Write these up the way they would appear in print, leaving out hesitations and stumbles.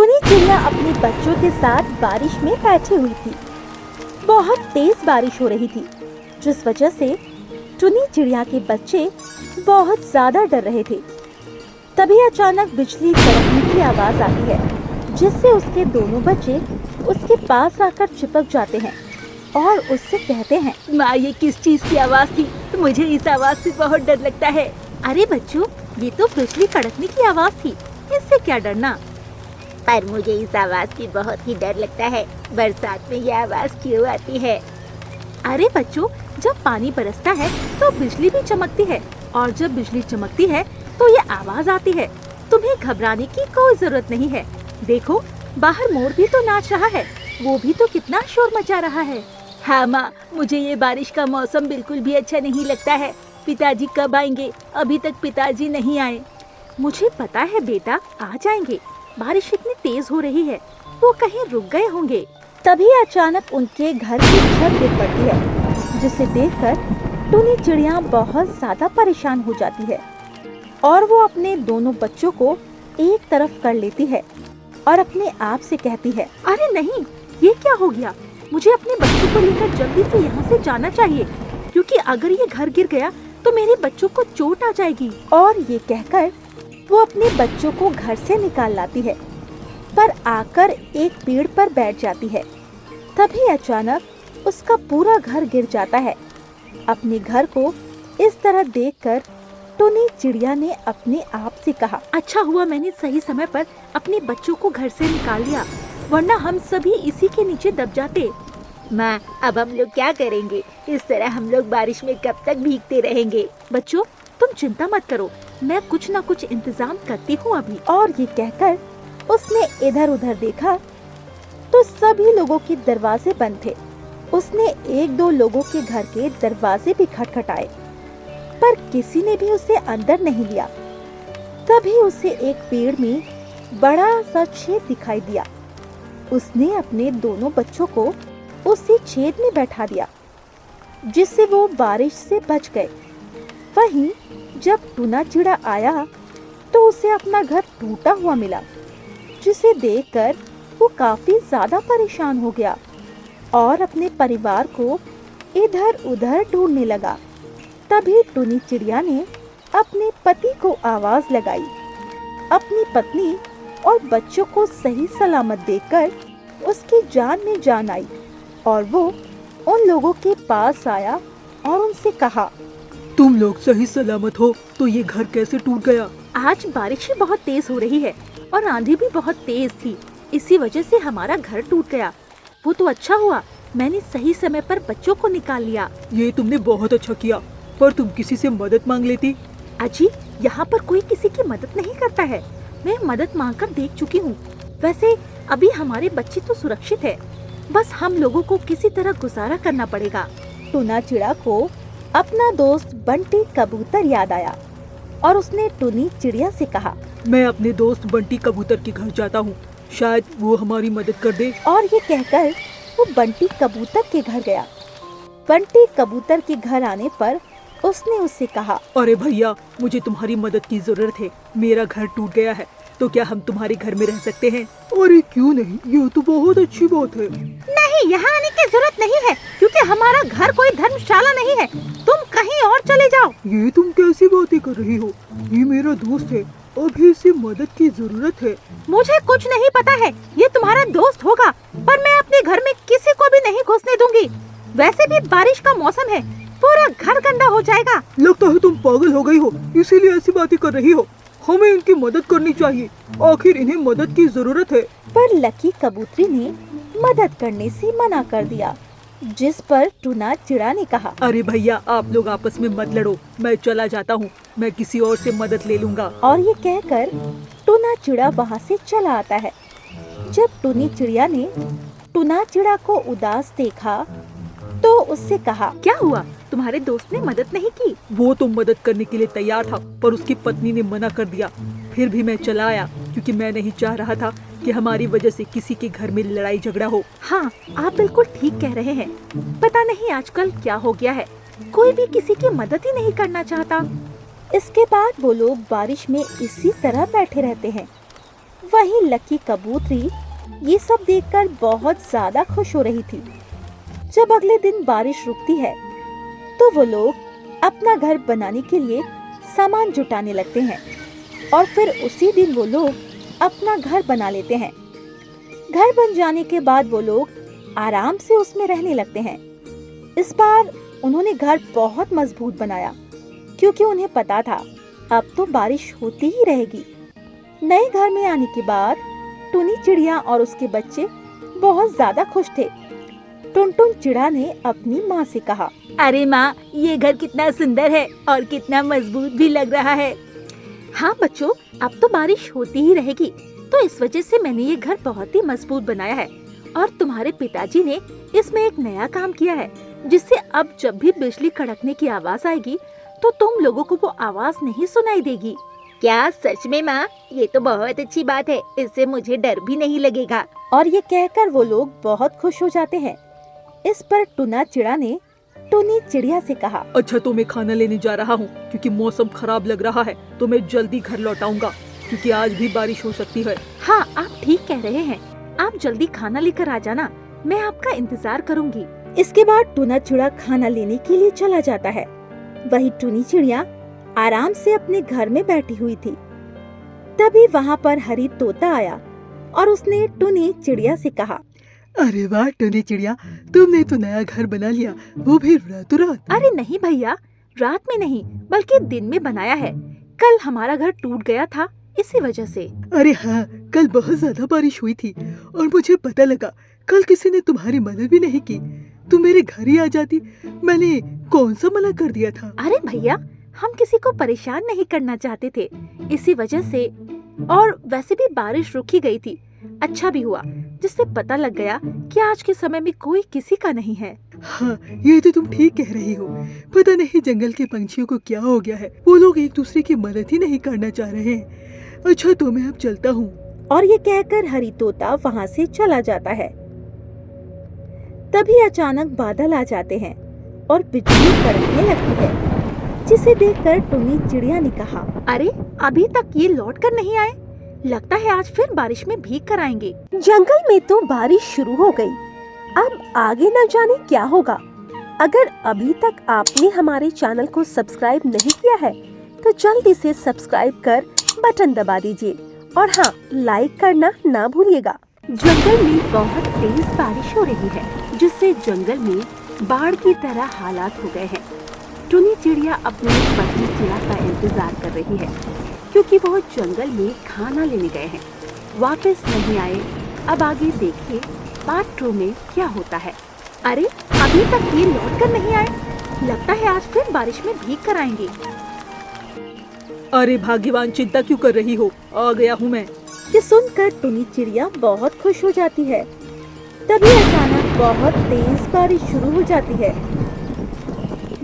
टुनी चिड़िया अपने बच्चों के साथ बारिश में बैठी हुई थी। बहुत तेज बारिश हो रही थी, जिस वजह से टुनी चिड़िया के बच्चे बहुत ज्यादा डर रहे थे। तभी अचानक बिजली कड़कने की आवाज आती है, जिससे उसके दोनों बच्चे उसके पास आकर चिपक जाते हैं और उससे कहते हैं, माँ, ये किस चीज की आवाज थी? मुझे इस आवाज से बहुत डर लगता है। अरे बच्चों, ये तो बिजली कड़कने की आवाज थी, इससे क्या डरना। पर मुझे इस आवाज की बहुत ही डर लगता है। बरसात में ये आवाज क्यों आती है? अरे बच्चों, जब पानी बरसता है तो बिजली भी चमकती है, और जब बिजली चमकती है तो ये आवाज आती है। तुम्हें घबराने की कोई जरूरत नहीं है। देखो, बाहर मोर भी तो नाच रहा है, वो भी तो कितना शोर मचा रहा है। हाँ माँ, मुझे ये बारिश का मौसम बिल्कुल भी अच्छा नहीं लगता है। पिताजी कब आएंगे? अभी तक पिताजी नहीं आए। मुझे पता है बेटा, आ जाएंगे। बारिश इतनी तेज हो रही है, वो कहीं रुक गए होंगे। तभी अचानक उनके घर की छत गिर पड़ती है, जिसे देखकर टुनी चिड़िया बहुत ज्यादा परेशान हो जाती है और वो अपने दोनों बच्चों को एक तरफ कर लेती है और अपने आप से कहती है, अरे नहीं, ये क्या हो गया? मुझे अपने बच्चों को लेकर जल्दी से यहाँ से जाना चाहिए, क्योंकि अगर ये घर गिर गया तो मेरे बच्चों को चोट आ जाएगी। और ये कहकर वो अपने बच्चों को घर से निकाल लाती है, पर आकर एक पेड़ पर बैठ जाती है। तभी अचानक उसका पूरा घर गिर जाता है। अपने घर को इस तरह देखकर टुनी चिड़िया ने अपने आप से कहा, अच्छा हुआ मैंने सही समय पर अपने बच्चों को घर से निकाल लिया, वरना हम सभी इसी के नीचे दब जाते। माँ, अब हम लोग क्या करेंगे? इस तरह हम लोग बारिश में कब तक भीगते रहेंगे? बच्चों, तुम चिंता मत करो, मैं कुछ न कुछ इंतजाम करती हूँ अभी। और ये कहकर उसने इधर उधर देखा तो सभी लोगों के दरवाजे बंद थे। उसने एक दो लोगों के घर के दरवाजे भी खटखटाए, पर किसी ने भी उसे अंदर नहीं लिया। तभी उसे एक पेड़ में बड़ा सा छेद दिखाई दिया। उसने अपने दोनों बच्चों को उसी छेद में बैठा दिया, जिससे वो बारिश से बच गए। वहीं जब टुना चिड़ा आया तो उसे अपना घर टूटा हुआ मिला, जिसे देखकर वो काफी ज्यादा परेशान हो गया और अपने परिवार को इधर उधर ढूंढने लगा। तभी टुनी चिड़िया ने अपने पति को आवाज लगाई। अपनी पत्नी और बच्चों को सही सलामत देखकर उसकी जान में जान आई और वो उन लोगों के पास आया और उनसे कहा, तुम लोग सही सलामत हो तो ये घर कैसे टूट गया? आज बारिश भी बहुत तेज हो रही है और आंधी भी बहुत तेज थी, इसी वजह से हमारा घर टूट गया। वो तो अच्छा हुआ मैंने सही समय पर बच्चों को निकाल लिया। ये तुमने बहुत अच्छा किया, पर तुम किसी से मदद मांग लेती। अजी, यहाँ पर कोई किसी की मदद नहीं करता है। मैं मदद मांगकर देख चुकी हूँ। वैसे अभी हमारे बच्चे तो सुरक्षित है, बस हम लोगों को किसी तरह गुजारा करना पड़ेगा। टुना चिड़ा को अपना दोस्त बंटी कबूतर याद आया और उसने टुनी चिड़िया से कहा, मैं अपने दोस्त बंटी कबूतर के घर जाता हूँ, शायद वो हमारी मदद कर दे। और ये कहकर वो बंटी कबूतर के घर गया। बंटी कबूतर के घर आने पर उसने उससे कहा, अरे भैया, मुझे तुम्हारी मदद की जरूरत है। मेरा घर टूट गया है, तो क्या हम तुम्हारे घर में रह सकते हैं? अरे क्यों नहीं, ये तो बहुत अच्छी बात है। नहीं, यहाँ आने की जरूरत नहीं है, क्योंकि हमारा घर कोई धर्मशाला नहीं है। तुम कहीं और चले जाओ। ये तुम कैसी बातें कर रही हो? ये मेरा दोस्त है, अभी इसे मदद की जरूरत है। मुझे कुछ नहीं पता है, ये तुम्हारा दोस्त होगा, पर मैं अपने घर में किसी को भी नहीं घुसने दूंगी। वैसे भी बारिश का मौसम है, पूरा घर गंदा हो जाएगा। लगता है तुम पागल हो गई हो, इसीलिए ऐसी बातें कर रही हो। हमें इनकी मदद करनी चाहिए, आखिर इन्हें मदद की जरूरत है। पर लकी कबूतरी ने मदद करने से मना कर दिया, जिस पर टुना चिड़ा ने कहा, अरे भैया, आप लोग आपस में मत लड़ो, मैं चला जाता हूँ, मैं किसी और से मदद ले लूँगा। और ये कहकर टुना चिड़ा वहाँ से चला आता है। जब टुनी चिड़िया ने टुना चिड़ा को उदास देखा तो उससे कहा, क्या हुआ? तुम्हारे दोस्त ने मदद नहीं की? वो तो मदद करने के लिए तैयार था, पर उसकी पत्नी ने मना कर दिया। फिर भी मैं चला आया, क्योंकि मैं नहीं चाह रहा था कि हमारी वजह से किसी के घर में लड़ाई झगड़ा हो। हाँ, आप बिल्कुल ठीक कह रहे हैं। पता नहीं आजकल क्या हो गया है, कोई भी किसी की मदद ही नहीं करना चाहता। इसके बाद वो लोग बारिश में इसी तरह बैठे रहते हैं वहीं लकी कबूतरी ये सब देखकर बहुत ज्यादा खुश हो रही थी। जब अगले दिन बारिश रुकती है तो वो लोग अपना घर बनाने के लिए सामान जुटाने लगते हैं और फिर उसी दिन वो लोग अपना घर बना लेते हैं। घर बन जाने के बाद वो लोग आराम से उसमें रहने लगते हैं। इस बार उन्होंने घर बहुत मजबूत बनाया क्योंकि उन्हें पता था अब तो बारिश होती ही रहेगी। नए घर में आने के बाद टुनी चिड़िया और उसके बच्चे बहुत ज्यादा खुश थे। टुनटुन चिड़ा ने अपनी माँ से कहा, अरे माँ, ये घर कितना सुंदर है और कितना मजबूत भी लग रहा है। हाँ बच्चों, अब तो बारिश होती ही रहेगी, तो इस वजह से मैंने ये घर बहुत ही मजबूत बनाया है। और तुम्हारे पिताजी ने इसमें एक नया काम किया है, जिससे अब जब भी बिजली कड़कने की आवाज आएगी तो तुम लोगों को वो आवाज नहीं सुनाई देगी। क्या सच में माँ? ये तो बहुत अच्छी बात है, इससे मुझे डर भी नहीं लगेगा। और ये कहकर वो लोग बहुत खुश हो जाते हैं। इस पर टुना चिड़ा ने टुनी चिड़िया से कहा, अच्छा तो मैं खाना लेने जा रहा हूँ क्योंकि मौसम खराब लग रहा है, तो मैं जल्दी घर लौट आऊंगा क्योंकि आज भी बारिश हो सकती है। हाँ, आप ठीक कह रहे हैं, आप जल्दी खाना लेकर आ जाना, मैं आपका इंतजार करूंगी। इसके बाद टुना चिड़ा खाना लेने के लिए चला जाता है। वही टुनी चिड़िया आराम से अपने घर में बैठी हुई थी। तभी वहाँ पर हरी तोता आया और उसने टुनी चिड़िया से कहा, अरे वाह टुनी चिड़िया, तुमने तो नया घर बना लिया, वो भी रातों रात। अरे नहीं भैया, रात में नहीं बल्कि दिन में बनाया है। कल हमारा घर टूट गया था, इसी वजह से। अरे हाँ, कल बहुत ज्यादा बारिश हुई थी और मुझे पता लगा कल किसी ने तुम्हारी मदद भी नहीं की। तुम मेरे घर ही आ जाती, मैंने कौन सा मना कर दिया था। अरे भैया, हम किसी को परेशान नहीं करना चाहते थे, इसी वजह से। और वैसे भी बारिश रुक ही गई थी, अच्छा भी हुआ जिससे पता लग गया कि आज के समय में कोई किसी का नहीं है। हाँ, ये तो तुम ठीक कह रही हो। पता नहीं जंगल के पंछियों को क्या हो गया है, वो लोग एक दूसरे की मदद ही नहीं करना चाह रहे हैं। अच्छा तो मैं अब चलता हूँ। और ये कहकर हरी तोता वहाँ से चला जाता है। तभी अचानक बादल आ जाते हैं और बिजली कड़कने लगती है, जिसे देखकर टुनी चिड़िया ने कहा, अरे अभी तक ये लौट कर नहीं आए, लगता है आज फिर बारिश में भीग कर आएंगे। जंगल में तो बारिश शुरू हो गई, अब आगे न जाने क्या होगा। अगर अभी तक आपने हमारे चैनल को सब्सक्राइब नहीं किया है तो जल्दी से सब्सक्राइब कर बटन दबा दीजिए और हाँ, लाइक करना ना भूलिएगा। जंगल में बहुत तेज बारिश हो रही है, जिससे जंगल में बाढ़ की तरह हालात हो गए हैं। टुनी चिड़िया अपने पति चिड़ा का इंतजार कर रही है क्योंकि वो जंगल में खाना लेने गए हैं, वापस नहीं आए। अब आगे देखिए पार्ट 2 में क्या होता है। अरे अभी तक ये लौट कर नहीं आए, लगता है आज फिर बारिश में भीग कर आएंगे। अरे भाग्यवान, चिंता क्यों कर रही हो, आ गया हूँ मैं। ये सुनकर टुनी चिड़िया बहुत खुश हो जाती है। तभी अचानक बहुत तेज बारिश शुरू हो जाती है।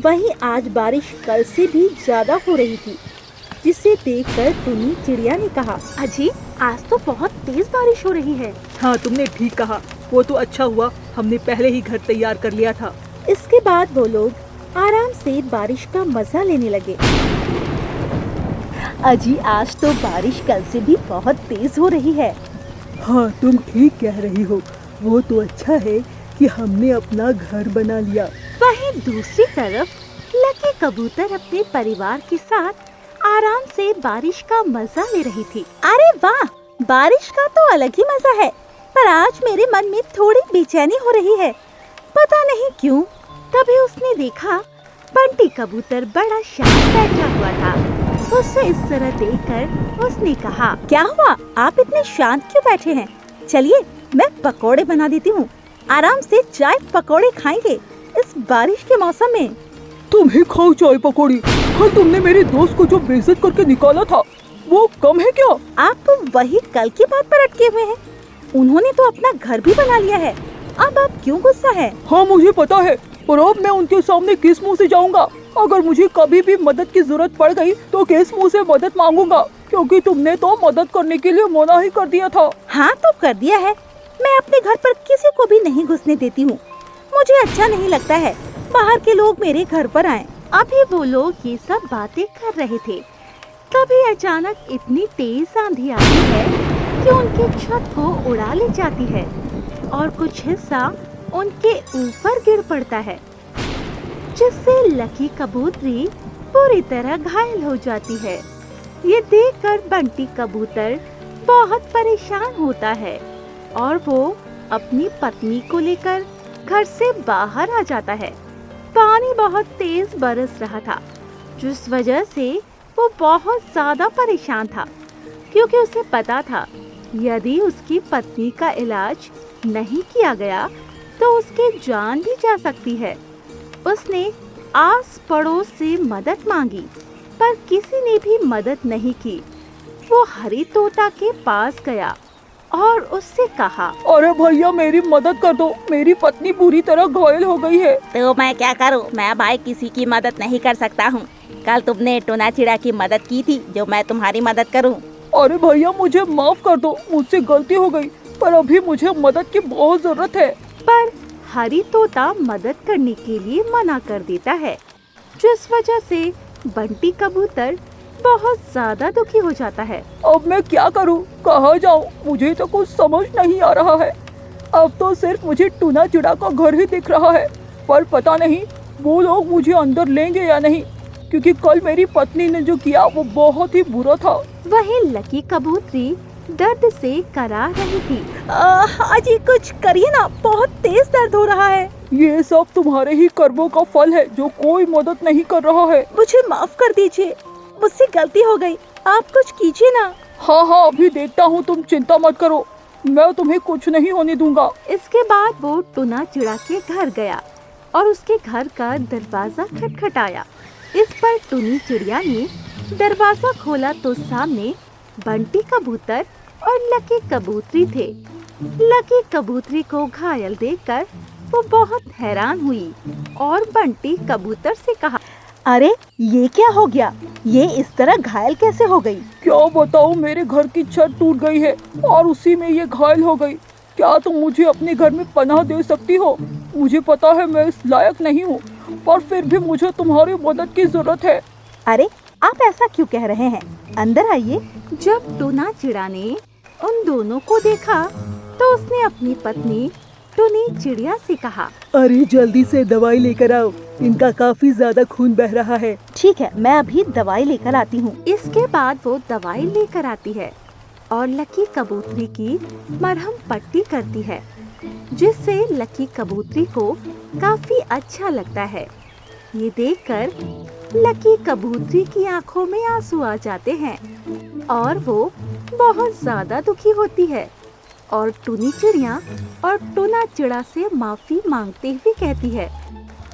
वहीं आज बारिश कल से भी ज्यादा हो रही थी, जिसे देखकर टुनी चिड़िया ने कहा, अजी आज तो बहुत तेज बारिश हो रही है। हाँ तुमने ठीक कहा, वो तो अच्छा हुआ हमने पहले ही घर तैयार कर लिया था। इसके बाद वो लोग आराम से बारिश का मजा लेने लगे। अजी आज तो बारिश कल से भी बहुत तेज हो रही है। हाँ तुम ठीक कह रही हो, वो तो अच्छा है कि हमने अपना घर बना लिया। वहीं दूसरी तरफ लकी कबूतर अपने परिवार के साथ आराम से बारिश का मजा ले रही थी। अरे वाह, बारिश का तो अलग ही मजा है, पर आज मेरे मन में थोड़ी बेचैनी हो रही है, पता नहीं क्यों। तभी उसने देखा बंटी कबूतर बड़ा शांत बैठा हुआ था। उसे इस तरह देखकर उसने कहा, क्या हुआ, आप इतने शांत क्यों बैठे हैं? चलिए मैं पकोड़े बना देती हूँ, आराम से चाय पकोड़े खाएंगे इस बारिश के मौसम में। तुम्हें खाओ चाय पकौड़ी, कल तुमने मेरे दोस्त को जो बेइज्जत करके निकाला था वो कम है क्या? आप तो वही कल की बात पर अटके हुए हैं, उन्होंने तो अपना घर भी बना लिया है, अब आप क्यों गुस्सा है? हाँ मुझे पता है, पर अब मैं उनके सामने किस मुंह से जाऊंगा? अगर मुझे कभी भी मदद की जरूरत पड़ गई तो किस मुंह से मदद मांगूंगा, क्योंकि तुमने तो मदद करने के लिए मना ही कर दिया था। हाँ तो कर दिया है, मैं अपने घर पर किसी को भी नहीं घुसने देती हूँ, मुझे अच्छा नहीं लगता है बाहर के लोग मेरे घर पर आए। अभी वो लोग ये सब बातें कर रहे थे, तभी अचानक इतनी तेज आंधी आती है कि उनकी छत को उड़ा ले जाती है और कुछ हिस्सा उनके ऊपर गिर पड़ता है, जिससे लकी कबूतरी पूरी तरह घायल हो जाती है। ये देखकर बंटी कबूतर बहुत परेशान होता है और वो अपनी पत्नी को लेकर घर से बाहर आ जाता है। पानी बहुत तेज बरस रहा था, जिस वजह से वो बहुत ज्यादा परेशान था, क्योंकि उसे पता था यदि उसकी पत्नी का इलाज नहीं किया गया तो उसकी जान भी जा सकती है। उसने आस पड़ोस से मदद मांगी, पर किसी ने भी मदद नहीं की। वो हरी तोता के पास गया और उससे कहा, अरे भैया मेरी मदद कर दो, मेरी पत्नी बुरी तरह घायल हो गई है। तो मैं क्या करूं? मैं भाई किसी की मदद नहीं कर सकता हूं। कल तुमने टूना चिड़ा की मदद की थी, जो मैं तुम्हारी मदद करूं। अरे भैया मुझे माफ कर दो, मुझसे गलती हो गई, पर अभी मुझे मदद की बहुत जरूरत है। पर हरी तोता मदद करने के लिए मना कर देता है, जिस वजह से बंटी कबूतर बहुत ज्यादा दुखी हो जाता है। अब मैं क्या करूं, कहाँ जाऊं, मुझे तो कुछ समझ नहीं आ रहा है। अब तो सिर्फ मुझे टूना चिड़ा का घर ही दिख रहा है, पर पता नहीं वो लोग मुझे अंदर लेंगे या नहीं, क्योंकि कल मेरी पत्नी ने जो किया वो बहुत ही बुरा था। वही लकी कबूतरी दर्द से करा रही थी। अजी कुछ करिए ना, बहुत तेज दर्द हो रहा है। ये सब तुम्हारे ही कर्मों का फल है, जो कोई मदद नहीं कर रहा है। मुझे माफ कर दीजिए, मुझसे गलती हो गई, आप कुछ कीजिए ना। हाँ अभी देखता हूँ, तुम चिंता मत करो, मैं तुम्हें कुछ नहीं होने दूंगा। इसके बाद वो टूना चिड़ा के घर गया और उसके घर का दरवाजा खटखटाया। इस पर टूनी चिड़िया ने दरवाजा खोला तो सामने बंटी कबूतर और लकी कबूतरी थे। लकी कबूतरी को घायल देखकर वो बहुत हैरान हुई और बंटी कबूतर से कहा, अरे ये क्या हो गया, ये इस तरह घायल कैसे हो गई? क्या बताऊँ, मेरे घर की छत टूट गई है और उसी में ये घायल हो गई। क्या तुम मुझे अपने घर में पनाह दे सकती हो? मुझे पता है मैं इस लायक नहीं हूँ, पर फिर भी मुझे तुम्हारी मदद की जरूरत है। अरे आप ऐसा क्यों कह रहे हैं, अंदर आइए। जब टूना चिड़ा ने उन दोनों को देखा तो उसने अपनी पत्नी टूनी चिड़िया से कहा, अरे जल्दी से दवाई लेकर आओ, इनका काफी ज्यादा खून बह रहा है। ठीक है, मैं अभी दवाई लेकर आती हूँ। इसके बाद वो दवाई लेकर आती है और लकी कबूतरी की मरहम पट्टी करती है, जिससे लकी कबूतरी को काफी अच्छा लगता है। ये देखकर लकी कबूतरी की आंखों में आंसू आ जाते हैं और वो बहुत ज्यादा दुखी होती है और टूनी चिड़िया और टूना चिड़ा से माफी मांगते हुए कहती है,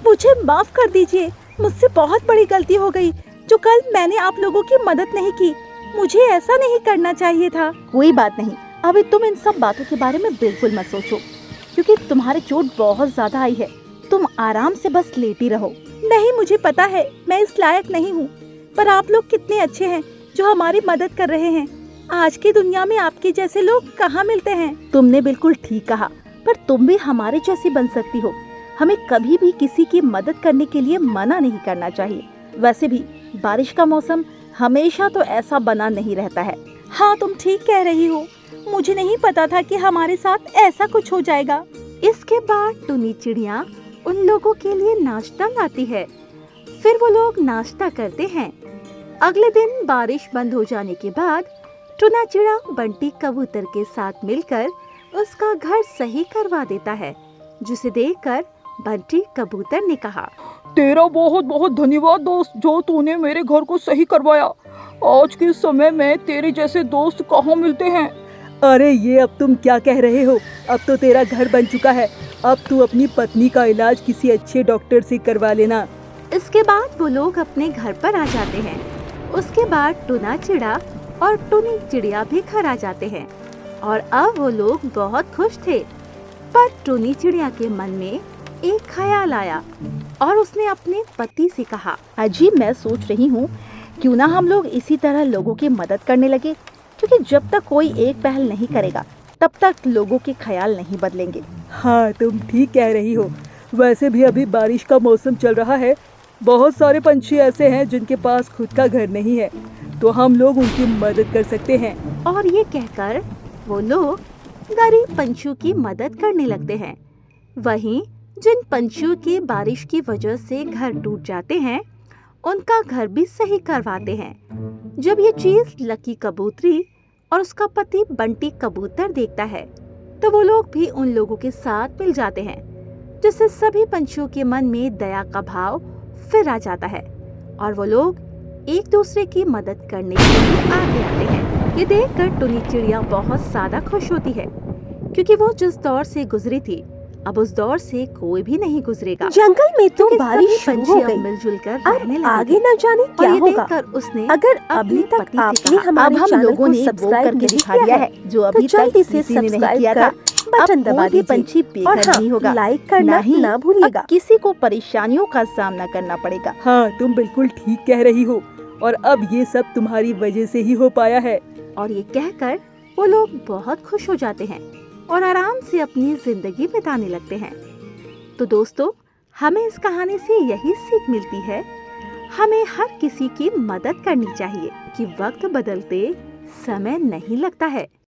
मुझे माफ कर दीजिए, मुझसे बहुत बड़ी गलती हो गई, जो कल मैंने आप लोगों की मदद नहीं की। मुझे ऐसा नहीं करना चाहिए था। कोई बात नहीं, अभी तुम इन सब बातों के बारे में बिल्कुल मत सोचो, क्योंकि तुम्हारे चोट बहुत ज्यादा आई है। तुम आराम से बस लेटी रहो। नहीं, मुझे पता है मैं इस लायक नहीं हूँ, पर आप लोग कितने अच्छे हैं जो हमारी मदद कर रहे हैं। आज की दुनिया में आपके जैसे लोग कहाँ मिलते हैं। तुमने बिल्कुल ठीक कहा, पर तुम भी हमारे जैसी बन सकती हो। हमें कभी भी किसी की मदद करने के लिए मना नहीं करना चाहिए। वैसे भी बारिश का मौसम हमेशा तो ऐसा बना नहीं रहता है। हाँ, तुम ठीक कह रही हो, मुझे नहीं पता था कि हमारे साथ ऐसा कुछ हो जाएगा। इसके बाद टूनी चिड़िया उन लोगों के लिए नाश्ता लाती है। फिर वो लोग नाश्ता करते हैं। अगले दिन बारिश बंद हो जाने के बाद टूना चिड़ा बंटी कबूतर के साथ मिलकर उसका घर सही करवा देता है, जिसे देखकर बंटी कबूतर ने कहा, तेरा बहुत बहुत धन्यवाद दोस्त, जो तूने मेरे घर को सही करवाया। आज के समय में तेरे जैसे दोस्त कहाँ मिलते हैं। अरे ये अब तुम क्या कह रहे हो, अब तो तेरा घर बन चुका है। अब तू अपनी पत्नी का इलाज किसी अच्छे डॉक्टर से करवा लेना। इसके बाद वो लोग अपने घर पर आ जाते हैं। उसके बाद टूना चिड़ा और टूनी चिड़िया भी घर आ जाते हैं और अब वो लोग बहुत खुश थे। पर टूनी चिड़िया के मन में एक ख्याल आया और उसने अपने पति से कहा, अजी मैं सोच रही हूँ क्यों ना हम लोग इसी तरह लोगों की मदद करने लगे, क्योंकि जब तक कोई एक पहल नहीं करेगा तब तक लोगों के ख्याल नहीं बदलेंगे। हाँ तुम ठीक कह रही हो। वैसे भी अभी बारिश का मौसम चल रहा है, बहुत सारे पंछी ऐसे हैं जिनके पास खुद का घर नहीं है, तो हम लोग उनकी मदद कर सकते हैं। और ये कहकर वो लोग गरीब पंछियों की मदद करने लगते हैं। वहीं जिन पंछियों के बारिश की वजह से घर टूट जाते हैं, उनका घर भी सही करवाते हैं। जब ये चीज लकी कबूतरी और उसका पति बंटी कबूतर देखता है, तो वो लोग भी उन लोगों के साथ मिल जाते हैं, जिससे सभी पंछियों के मन में दया का भाव फिर आ जाता है और वो लोग एक दूसरे की मदद करने के लिए आगे आते हैं। ये देखकर टुनी चिड़िया बहुत ज्यादा खुश होती है, क्योंकि वो जिस दौर से गुजरी थी, अब उस दौर से कोई भी नहीं गुजरेगा। जंगल में तो क्योंकि बारिश सभी शुरू हो पंछी अब गई। मिलजुल कर अब रहने लगे आगे थे। न जाने और क्या ये होगा। देखकर उसने अगर अपने अभी तक पति से आपने कहा, हमारे अब हम चैनल लोगों को ने वो सब्सक्राइब करके नहीं दिखा किया दिया है, है जो तो अभी तक जल्दी से किसी ने नहीं सब्सक्राइब किया कर था। बटन अब दबा कोई भी दीजिए पंछी और बेघर नहीं होगा, लाइक करना नहीं ना भूलिएगा। अब किसी को परेशानियों का सामना करना पड़ेगा। हाँ, तुम बिल्कुल ठीक कह रही हो और अब ये सब तुम्हारी वजह से ही हो पाया है। और ये कहकर वो लोग बहुत खुश हो जाते हैं और आराम से अपनी जिंदगी बिताने लगते हैं। तो दोस्तों, हमें इस कहानी से यही सीख मिलती है, हमें हर किसी की मदद करनी चाहिए कि वक्त बदलते समय नहीं लगता है।